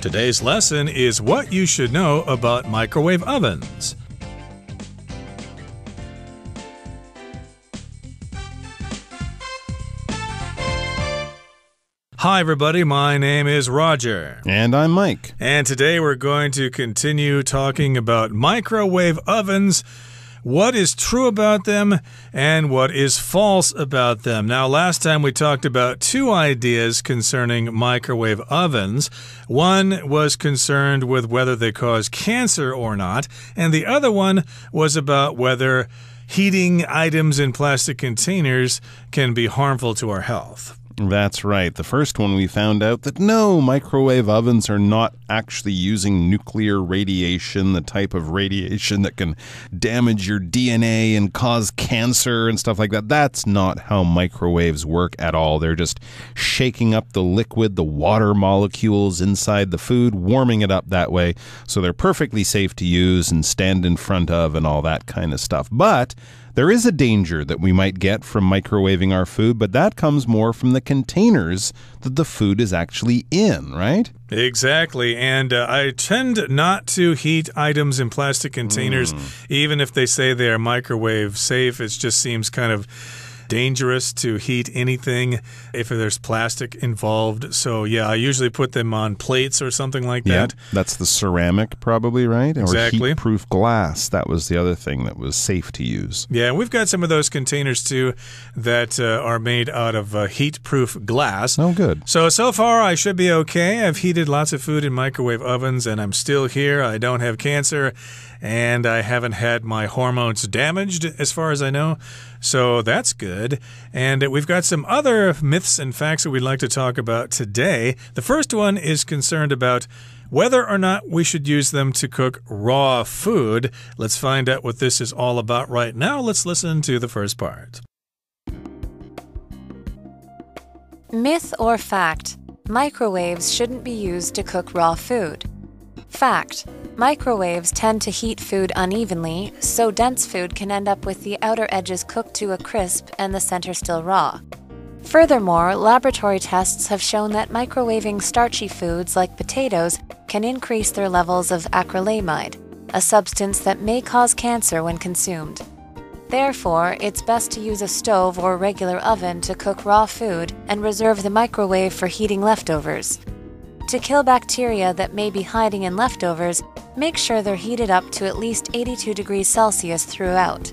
Today's lesson is what you should know about microwave ovens. Hi, everybody. My name is Roger. And I'm Mike. And today we're going to continue talking about microwave ovens. What is true about them and what is false about them. Now, last time we talked about two ideas concerning microwave ovens. One was concerned with whether they cause cancer or not, and the other one was about whether heating items in plastic containers can be harmful to our health. That's right. The first one we found out that no, microwave ovens are not actually using nuclear radiation, the type of radiation that can damage your DNA and cause cancer and stuff like that. That's not how microwaves work at all. They're just shaking up the liquid, the water molecules inside the food, warming it up that way. So they're perfectly safe to use and stand in front of and all that kind of stuff. But there is a danger that we might get from microwaving our food, but that comes more from the containers that the food is actually in, right? Exactly, and I tend not to heat items in plastic containers, even if they say they are microwave safe. It just seems kind of dangerous to heat anything if there's plastic involved. So, yeah, I usually put them on plates or something like that. Yeah, that's the ceramic probably, right? Exactly. Or heat-proof glass. That was the other thing that was safe to use. Yeah, we've got some of those containers, too, that are made out of heat-proof glass. Oh, good. So far, I should be okay. I've heated lots of food in microwave ovens, and I'm still here. I don't have cancer, and I haven't had my hormones damaged, as far as I know. So that's good. And we've got some other myths and facts that we'd like to talk about today. The first one is concerned about whether or not we should use them to cook raw food. Let's find out what this is all about right now. Let's listen to the first part. Myth or fact? Microwaves shouldn't be used to cook raw food. Fact. Microwaves tend to heat food unevenly, so dense food can end up with the outer edges cooked to a crisp and the center still raw. Furthermore, laboratory tests have shown that microwaving starchy foods like potatoes can increase their levels of acrylamide, a substance that may cause cancer when consumed. Therefore, it's best to use a stove or regular oven to cook raw food and reserve the microwave for heating leftovers. To kill bacteria that may be hiding in leftovers, make sure they're heated up to at least 82 degrees Celsius throughout.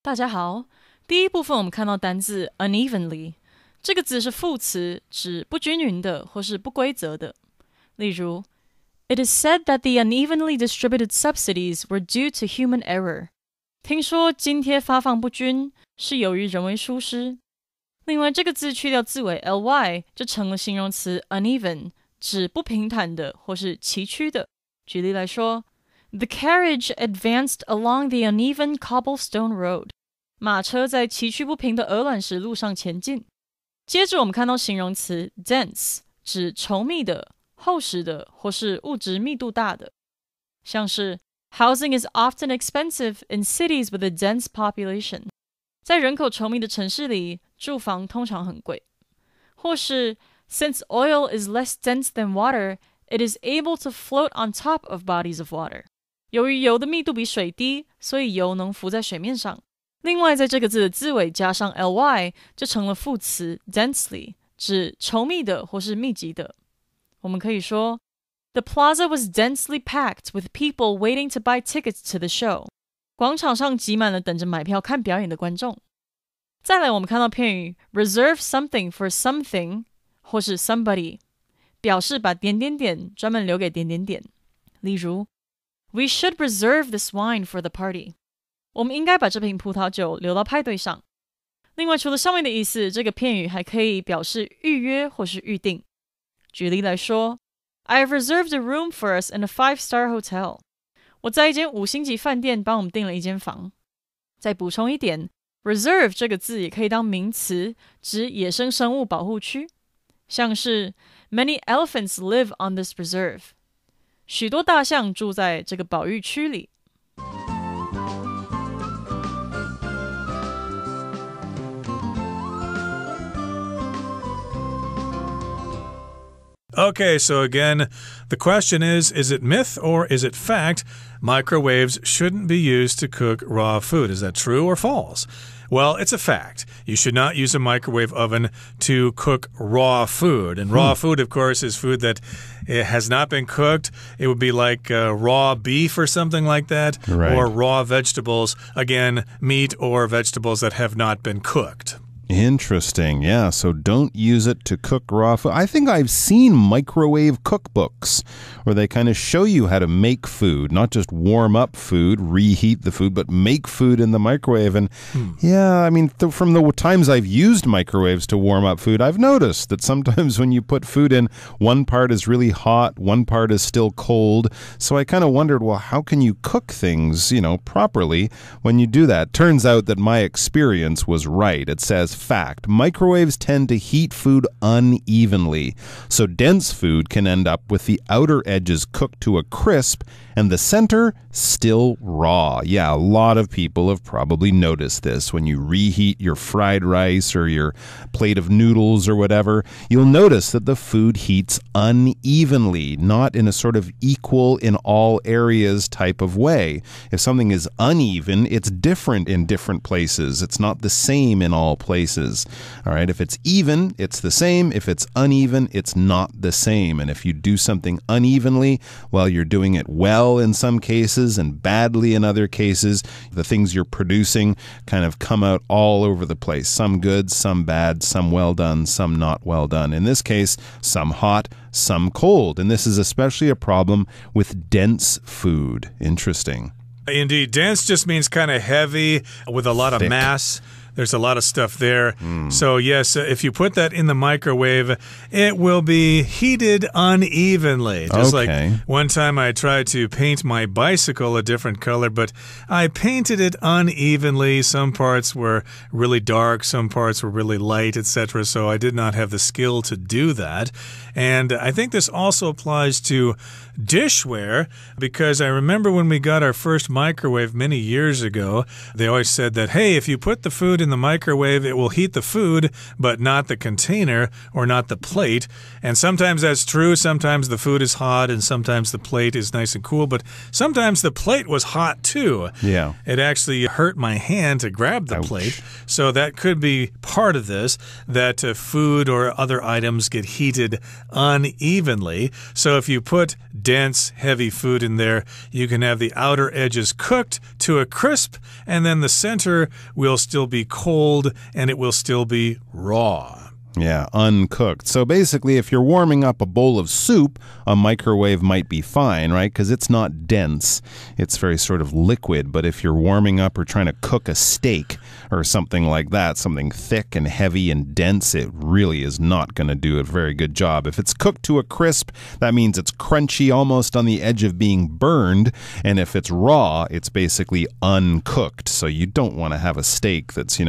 大家好，第一部分我们看到单字 unevenly， 这个字是副词，指不均匀的或是不规则的。例如 It is said that the unevenly distributed subsidies were due to human error. 听说津贴发放不均是由于人为疏失。另外，这个字去掉字尾 ly 就成了形容词 uneven， 指不平坦的或是崎岖的。举例来说 The carriage advanced along the uneven cobblestone road. 马车在崎岖不平的鹅卵石路上前进。接着我们看到形容词 dense， 指稠密的、厚实的或是物质密度大的。像是 Housing is often expensive in cities with a dense population. 在人口稠密的城市里，住房通常很贵。或是 Since oil is less dense than water, it is able to float on top of bodies of water. 由于油的密度比水低，所以油能浮在水面上。另外，在这个字的字尾加上 ly， 就成了副词 densely， 指稠密的或是密集的。我们可以说 The plaza was densely packed with people waiting to buy tickets to the show. 广场上挤满了等着买票看表演的观众。再来，我们看到片语 reserve something for something 或是 somebody， 表示把点点点专门留给点点点。例如 We should reserve this wine for the party. 我们应该把这瓶葡萄酒留到派对上。另外，除了上面的意思，这个片语还可以表示预约或是预定。举例来说 I have reserved a room for us in a 5-star hotel. 我在一间5星级饭店帮我们订了一间房。再补充一点 reserve 这个字也可以当名词，指野生生物保护区。像是 Many elephants live on this reserve. 许多大象住在这个保育区里。Okay, so again, the question is it myth or is it fact? Microwaves shouldn't be used to cook raw food. Is that true or false? Well, it's a fact. You should not use a microwave oven to cook raw food. And raw food, of course, is food that has not been cooked. It would be like raw beef or something like that, right. Or raw vegetables. Again, meat or vegetables that have not been cooked. Interesting. Yeah, so don't use it to cook raw food. I think I've seen microwave cookbooks where they kind of show you how to make food, not just warm up food, reheat the food, but make food in the microwave. And yeah, I mean, from the times I've used microwaves to warm up food, I've noticed that sometimes when you put food in, one part is really hot, one part is still cold. So I kind of wondered, well, how can you cook things, properly when you do that? Turns out that my experience was right. It says, fact, microwaves tend to heat food unevenly, so dense food can end up with the outer edges cooked to a crisp and the center still raw. Yeah, a lot of people have probably noticed this. When you reheat your fried rice or your plate of noodles or whatever, you'll notice that the food heats unevenly, not in a sort of equal in all areas type of way. If something is uneven, it's different in different places. It's not the same in all places. All right, if it's even, it's the same. If it's uneven, it's not the same. And if you do something unevenly, well, you're doing it well in some cases and badly in other cases. The things you're producing kind of come out all over the place. Some good, some bad, some well done, some not well done. In this case, some hot, some cold. And this is especially a problem with dense food. Interesting. Indeed. Dense just means kind of heavy with a lot of mass. There's a lot of stuff there. So, yes, if you put that in the microwave, it will be heated unevenly. Just like one time I tried to paint my bicycle a different color, but I painted it unevenly. Some parts were really dark, some parts were really light, etc. So I did not have the skill to do that. And I think this also applies to dishware, because I remember when we got our first microwave many years ago, they always said that, hey, if you put the food in the microwave, it will heat the food, but not the container or not the plate. And sometimes that's true. Sometimes the food is hot and sometimes the plate is nice and cool, but sometimes the plate was hot too. Yeah. It actually hurt my hand to grab the plate. So that could be part of this, that food or other items get heated unevenly. So if you put dense, heavy food in there, you can have the outer edges cooked to a crisp, and then the center will still be cold and it will still be raw. Yeah, uncooked. So basically, if you're warming up a bowl of soup, a microwave might be fine, right? Because it's not dense. It's very sort of liquid. But if you're warming up or trying to cook a steak or something like that, something thick and heavy and dense, it really is not going to do a very good job. If it's cooked to a crisp, that means it's crunchy, almost on the edge of being burned. And if it's raw, it's basically uncooked. So you don't want to have a steak that's,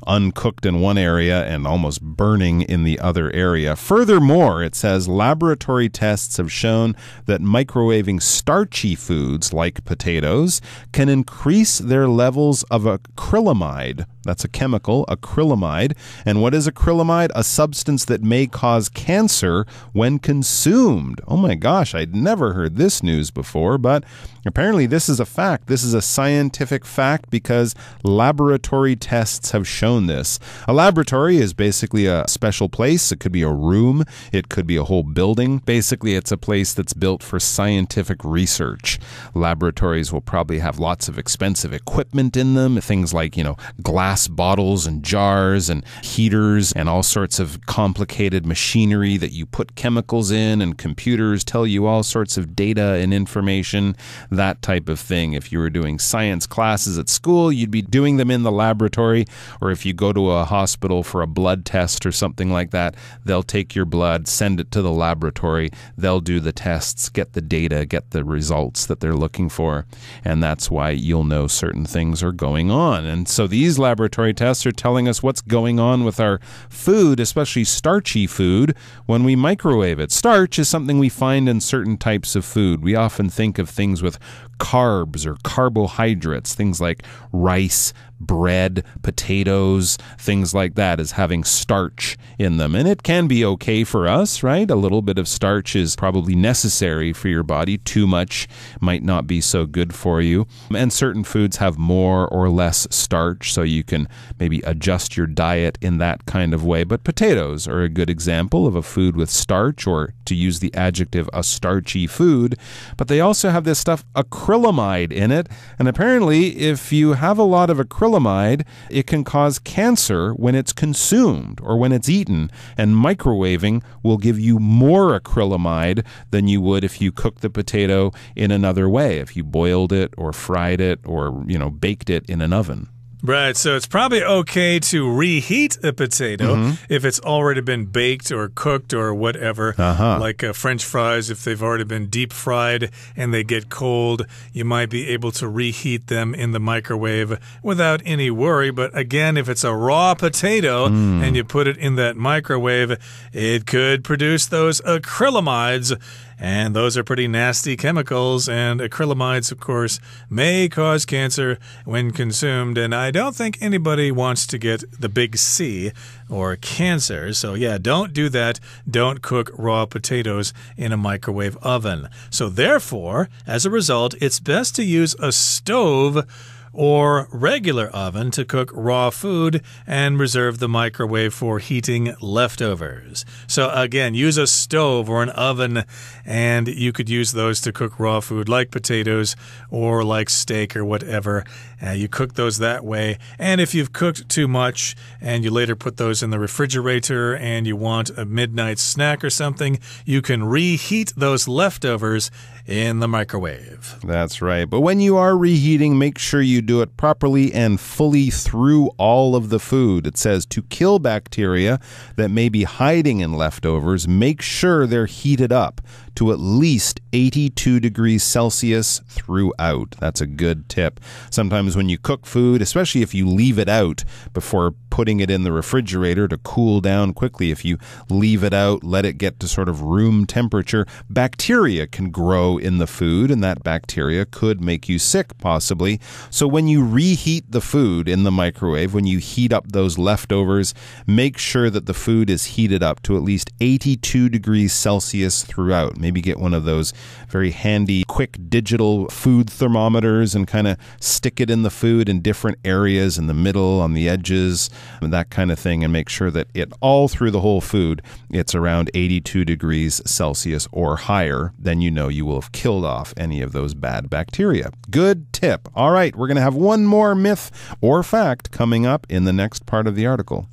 uncooked in one area and almost burning in the other area. Furthermore, it says laboratory tests have shown that microwaving starchy foods like potatoes can increase their levels of acrylamide. That's a chemical, acrylamide. And what is acrylamide? A substance that may cause cancer when consumed. Oh my gosh, I'd never heard this news before, but apparently this is a fact. This is a scientific fact because laboratory tests have shown this. A laboratory is basically a special place. It could be a room. It could be a whole building. Basically, it's a place that's built for scientific research. Laboratories will probably have lots of expensive equipment in them, things like, glass bottles and jars and heaters and all sorts of complicated machinery that you put chemicals in, and computers tell you all sorts of data and information, that type of thing. If you were doing science classes at school, you'd be doing them in the laboratory, or if you go to a hospital for a blood test or something like that, they'll take your blood, send it to the laboratory, they'll do the tests, get the data, get the results that they're looking for, and that's why you'll know certain things are going on. And so these laboratory tests are telling us what's going on with our food, especially starchy food, when we microwave it. Starch is something we find in certain types of food. We often think of things with carbs or carbohydrates, things like rice, bread, potatoes, things like that as having starch in them. And it can be okay for us, right? A little bit of starch is probably necessary for your body. Too much might not be so good for you. And certain foods have more or less starch, so you can maybe adjust your diet in that kind of way. But potatoes are a good example of a food with starch, or to use the adjective, a starchy food. But they also have this stuff, acrylamide, in it. And apparently, if you have a lot of acrylamide, it can cause cancer when it's consumed or when it's eaten. And microwaving will give you more acrylamide than you would if you cooked the potato in another way, if you boiled it or fried it or, baked it in an oven. Right, so it's probably okay to reheat a potato if it's already been baked or cooked or whatever. Like French fries, if they've already been deep fried and they get cold, you might be able to reheat them in the microwave without any worry. But again, if it's a raw potato and you put it in that microwave, it could produce those acrylamides. And those are pretty nasty chemicals, and acrylamides, of course, may cause cancer when consumed. And I don't think anybody wants to get the big C or cancer. So yeah, don't do that. Don't cook raw potatoes in a microwave oven. So therefore, as a result, it's best to use a stove or regular oven to cook raw food and reserve the microwave for heating leftovers. So again, use a stove or an oven, and you could use those to cook raw food like potatoes or like steak or whatever. You cook those that way. And if you've cooked too much and you later put those in the refrigerator and you want a midnight snack or something, you can reheat those leftovers in the microwave. That's right. But when you are reheating, make sure you do it properly and fully through all of the food. It says to kill bacteria that may be hiding in leftovers, make sure they're heated up to at least 82 degrees Celsius throughout. That's a good tip. Sometimes when you cook food, especially if you leave it out before putting it in the refrigerator to cool down quickly, if you leave it out, let it get to sort of room temperature, bacteria can grow in the food, and that bacteria could make you sick, possibly. So when you reheat the food in the microwave, when you heat up those leftovers, make sure that the food is heated up to at least 82 degrees Celsius throughout. Maybe get one of those very handy, quick digital food thermometers and kind of stick it in the food in different areas, in the middle, on the edges, that kind of thing, and make sure that it all through the whole food, it's around 82 degrees Celsius or higher. Then you know you will have killed off any of those bad bacteria. Good tip. All right, we're going to have one more myth or fact coming up in the next part of the article.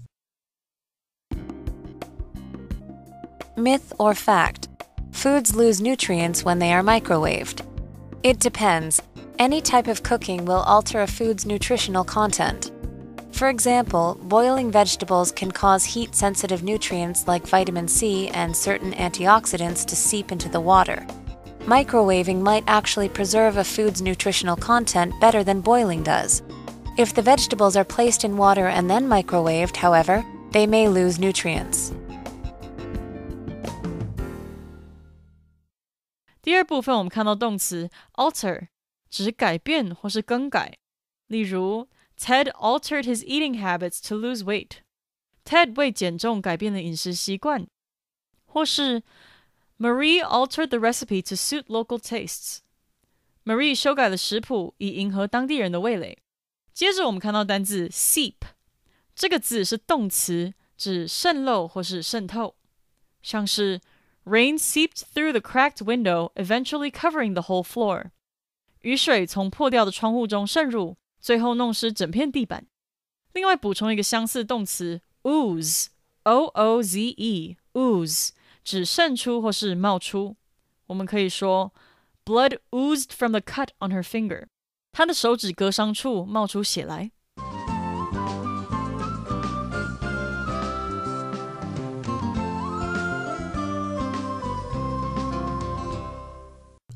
Myth or fact: foods lose nutrients when they are microwaved. It depends. Any type of cooking will alter a food's nutritional content. For example, boiling vegetables can cause heat-sensitive nutrients like vitamin C and certain antioxidants to seep into the water. Microwaving might actually preserve a food's nutritional content better than boiling does. If the vegetables are placed in water and then microwaved, however, they may lose nutrients. 第二部分我们看到动词 alter 指改变或是更改，例如 Ted altered his eating habits to lose weight. Ted 为减重改变了饮食习惯，或是 Marie altered the recipe to suit local tastes. Marie 修改了食谱以迎合当地人的味蕾。接着我们看到单字 seep， 这个字是动词，指渗漏或是渗透，像是Rain seeped through the cracked window, eventually covering the whole floor. 雨水从破掉的窗户中渗入，最后弄湿整片地板。另外补充一个相似动词 ooze, O-O-Z-E, ooze, 指渗出或是冒出。我们可以说 Blood oozed from the cut on her finger. 她的手指割伤处冒出血来。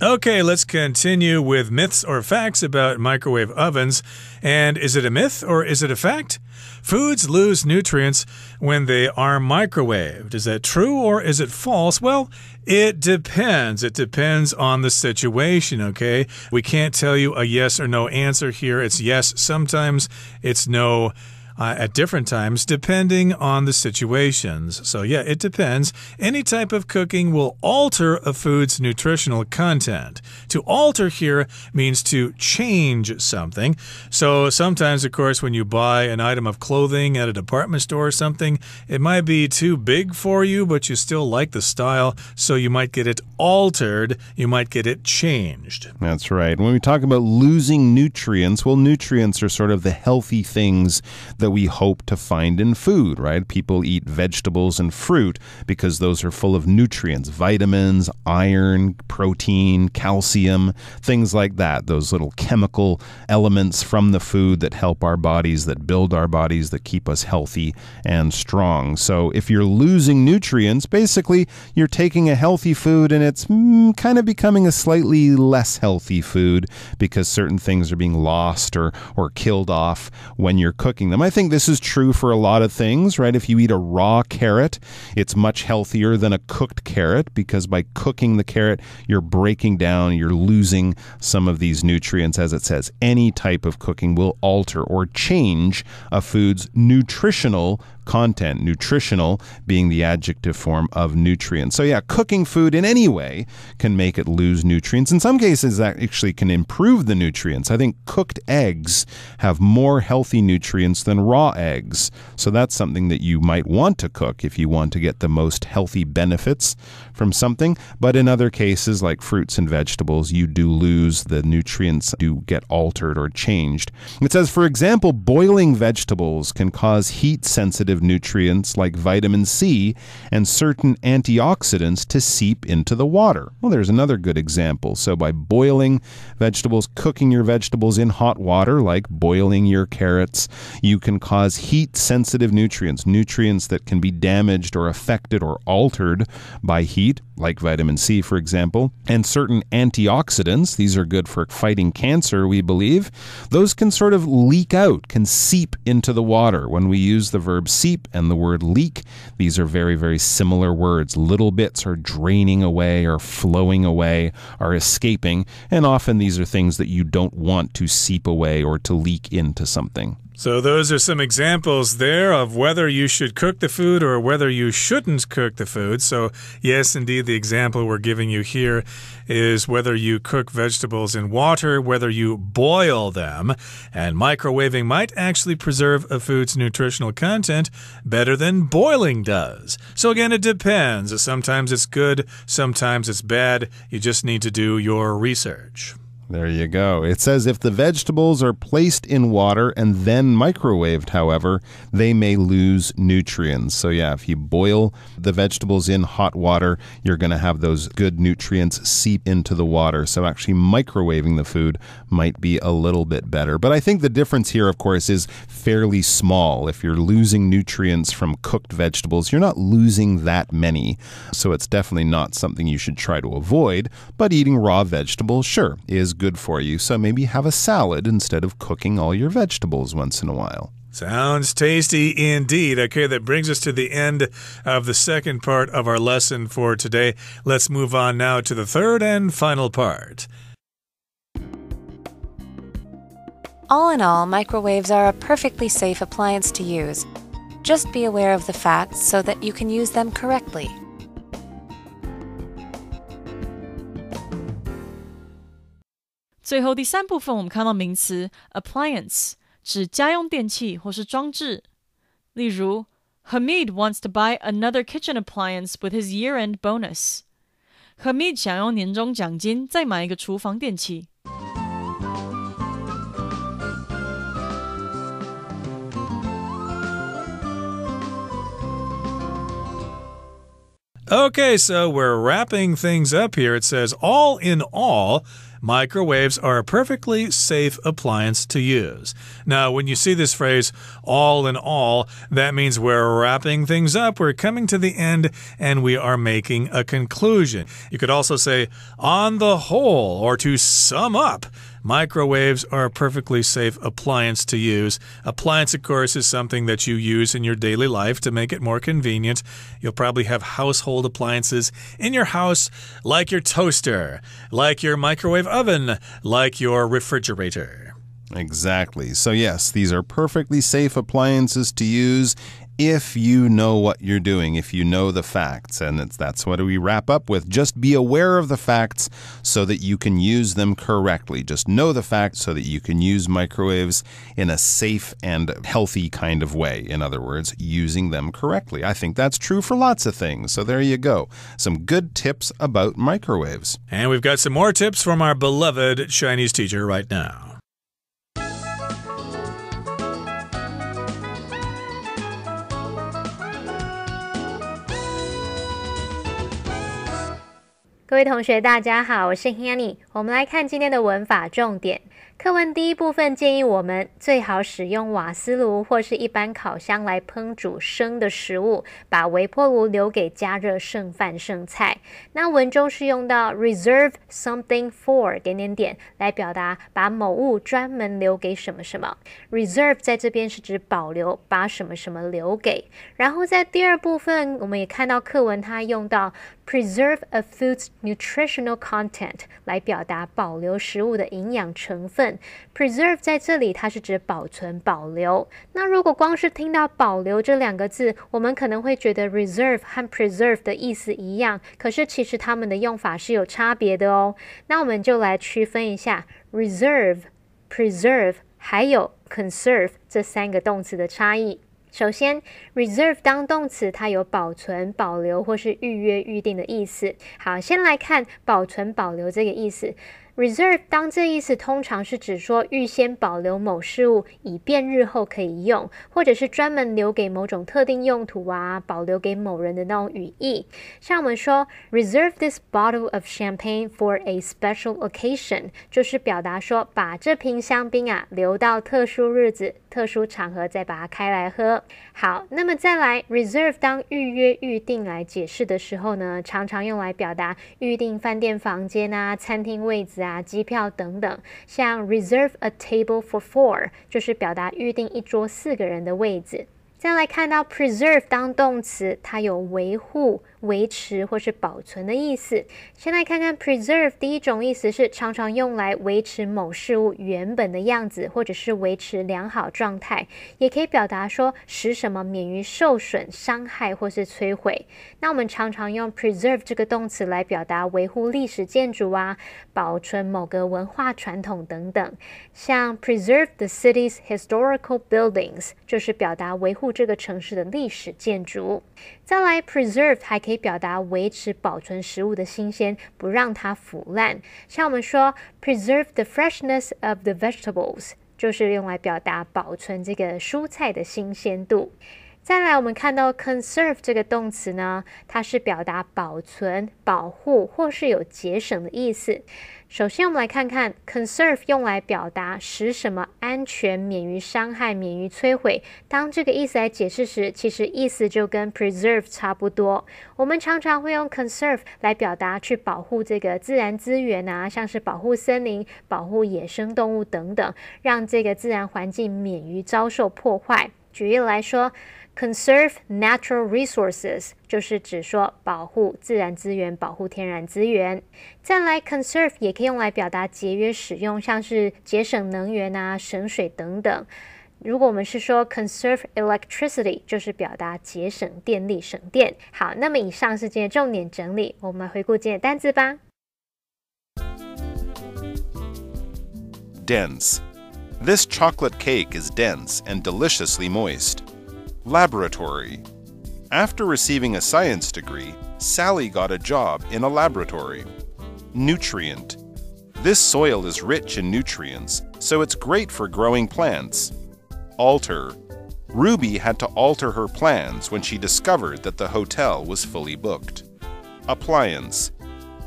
Okay, let's continue with myths or facts about microwave ovens. And is it a myth or is it a fact? Foods lose nutrients when they are microwaved. Is that true or is it false? Well, it depends. It depends on the situation, okay? We can't tell you a yes or no answer here. It's yes sometimes, it's no at different times, depending on the situations. So yeah, it depends. Any type of cooking will alter a food's nutritional content. To alter here means to change something. So sometimes, of course, when you buy an item of clothing at a department store or something, it might be too big for you, but you still like the style, so you might get it altered. You might get it changed. That's right. When we talk about losing nutrients, well, nutrients are sort of the healthy things that we hope to find in food, right? People eat vegetables and fruit because those are full of nutrients, vitamins, iron, protein, calcium, things like that. Those little chemical elements from the food that help our bodies, that build our bodies, that keep us healthy and strong. So if you're losing nutrients, basically you're taking a healthy food and it's kind of becoming a slightly less healthy food because certain things are being lost or killed off when you're cooking them. I think this is true for a lot of things, right? If you eat a raw carrot, it's much healthier than a cooked carrot because by cooking the carrot, you're breaking down, you're losing some of these nutrients. As it says, any type of cooking will alter or change a food's nutritional content, nutritional being the adjective form of nutrients. So yeah, cooking food in any way can make it lose nutrients. In some cases, that actually can improve the nutrients. I think cooked eggs have more healthy nutrients than raw eggs. So that's something that you might want to cook if you want to get the most healthy benefits from something. But in other cases, like fruits and vegetables, you do lose the nutrients, do get altered or changed. It says, for example, boiling vegetables can cause heat-sensitive nutrients like vitamin C and certain antioxidants to seep into the water. Well, there's another good example. So by boiling vegetables, cooking your vegetables in hot water, like boiling your carrots, you can cause heat-sensitive nutrients, nutrients that can be damaged or affected or altered by heat, like vitamin C, for example, and certain antioxidants. These are good for fighting cancer, we believe. Those can sort of leak out, can seep into the water. When we use the verb seep and the word leak, these are very, very similar words. Little bits are draining away or flowing away, are escaping, and often these are things that you don't want to seep away or to leak into something. So those are some examples there of whether you should cook the food or whether you shouldn't cook the food. So yes, indeed, the example we're giving you here is whether you cook vegetables in water, whether you boil them. And microwaving might actually preserve a food's nutritional content better than boiling does. So again, it depends. Sometimes it's good, sometimes it's bad. You just need to do your research. There you go. It says if the vegetables are placed in water and then microwaved, however, they may lose nutrients. So yeah, if you boil the vegetables in hot water, you're going to have those good nutrients seep into the water. So actually microwaving the food might be a little bit better. But I think the difference here, of course, is fairly small. If you're losing nutrients from cooked vegetables, you're not losing that many. So it's definitely not something you should try to avoid. But eating raw vegetables, sure, is good for you. So maybe have a salad instead of cooking all your vegetables once in a while. Sounds tasty indeed. Okay, that brings us to the end of the second part of our lesson for today. Let's move on now to the third and final part. All in all, microwaves are a perfectly safe appliance to use. Just be aware of the facts so that you can use them correctly. 最后第三部分我们看到名词 appliance 指家用电器或是装置。例如 Hamid wants to buy another kitchen appliance with his year-end bonus. Hamid 想用年终奖金再买一个厨房电器。Okay, so we're wrapping things up here. It says, all in all, Microwaves are a perfectly safe appliance to use. Now, when you see this phrase, all in all, that means we're wrapping things up, we're coming to the end, and we are making a conclusion. You could also say, on the whole, or to sum up. Microwaves are a perfectly safe appliance to use. Appliance, of course, is something that you use in your daily life to make it more convenient. You'll probably have household appliances in your house, like your toaster, like your microwave oven, like your refrigerator. Exactly. So yes, these are perfectly safe appliances to use if you know what you're doing, if you know the facts. And that's what we wrap up with. Just be aware of the facts so that you can use them correctly. Just know the facts so that you can use microwaves in a safe and healthy kind of way. In other words, using them correctly. I think that's true for lots of things. So there you go. Some good tips about microwaves. And we've got some more tips from our beloved Chinese teacher right now. 各位同学大家好，我是 Hanny。 我们来看今天的文法重点。课文第一部分建议我们最好使用瓦斯炉或是一般烤箱来烹煮生的食物，把微波炉留给加热剩饭剩菜。那文中是用到 reserve something for 来表达把某物专门留给什么什么。 reserve 在这边是指保留，把什么什么留给。然后在第二部分我们也看到课文它用到 preserve a food's nutritional content 来表达保留食物的营养成分。 preserve 在这里它是指保存保留。那如果光是听到保留这两个字，我们可能会觉得 reserve 和 preserve 的意思一样，可是其实它们的用法是有差别的哦。那我们就来区分一下 reserve、 preserve 还有 conserve 这三个动词的差异。首先 reserve 当动词它有保存、保留或是预约、预定的意思。好，先来看保存、保留这个意思。reserve 当这意思通常是指说预先保留某事物以便日后可以用，或者是专门留给某种特定用途啊，保留给某人的那种语义。像我们说 reserve this bottle of champagne for a special occasion 就是表达说把这瓶香槟啊留到特殊日子、特殊场合再把它开来喝。好，那么再来 reserve 当预约、预定来解释的时候呢，常常用来表达预定饭店房间啊、餐厅位置啊、机票等等。像 reserve a table for 4就是表达预定一桌4个人的位置。再来看到 preserve 当动词，它有维护、维持或是保存的意思。先来看看 preserve 第一种意思是常常用来维持某事物原本的样子，或者是维持良好状态，也可以表达说使什么免于受损、伤害或是摧毁。那我们常常用 preserve 这个动词来表达维护历史建筑啊，保存某个文化传统等等。像 preserve the city's historical buildings 就是表达维护这个城市的历史建筑。再来 preserve 还可以表达维持保存食物的新鲜，不让它腐烂。像我们说 preserve the freshness of the vegetables 就是用来表达保存这个蔬菜的新鲜度。再来我们看到 conserve 这个动词呢，它是表达保存、保护或是有节省的意思。首先我们来看看 conserve 用来表达使什么安全、免于伤害、免于摧毁。当这个意思来解释时，其实意思就跟 preserve 差不多。我们常常会用 conserve 来表达去保护这个自然资源啊，像是保护森林、保护野生动物等等，让这个自然环境免于遭受破坏。举例来说Conserve natural resources 就是指说保护自然资源、保护天然资源。再来 conserve 也可以用来表达节约使用，像是节省能源啊、省水等等。如果我们是说 conserve electricity 就是表达节省电力、省电。好，那么以上是今天的重点整理，我们来回顾今天的单字吧。Dense. This chocolate cake is dense and deliciously moist.Laboratory. After receiving a science degree, Sally got a job in a laboratory. Nutrient. This soil is rich in nutrients, so it's great for growing plants. Alter. Ruby had to alter her plans when she discovered that the hotel was fully booked. Appliance.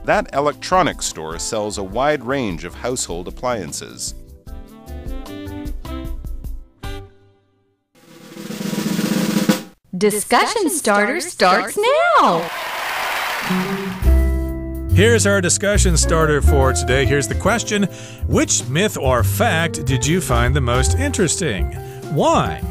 That electronics store sells a wide range of household appliances. Discussion starter starts now! Here's our discussion starter for today. Here's the question. Which myth or fact did you find the most interesting? Why?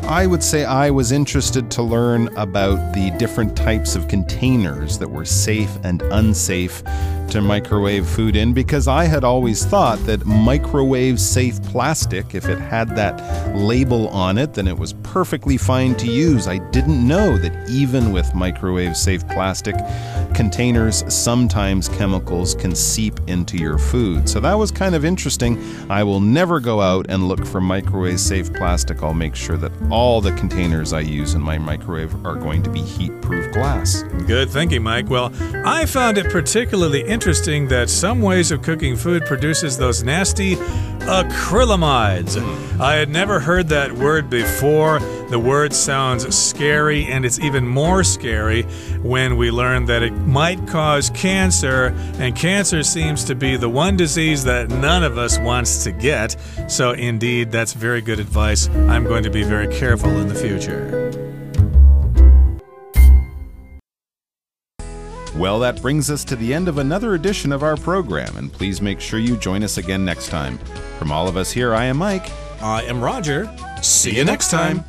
I would say I was interested to learn about the different types of containers that were safe and unsafe to microwave food in, because I had always thought that microwave-safe plastic, if it had that label on it, then it was perfectly fine to use. I didn't know that even with microwave-safe plastic containers, sometimes chemicals can seep into your food. So that was kind of interesting. I will never go out and look for microwave-safe plastic. I'll make sure that all the containers I use in my microwave are going to be heat-proof glass. Good thinking, Mike. Well, I found it particularly interesting that some ways of cooking food produces those nasty acrylamides. I had never heard that word before. The word sounds scary, and it's even more scary when we learn that it might cause cancer, and cancer seems to be the one disease that none of us wants to get. So indeed, that's very good advice. I'm going to be very careful in the future. Well, that brings us to the end of another edition of our program, and please make sure you join us again next time. From all of us here, I am Mike. I am Roger. See you next time.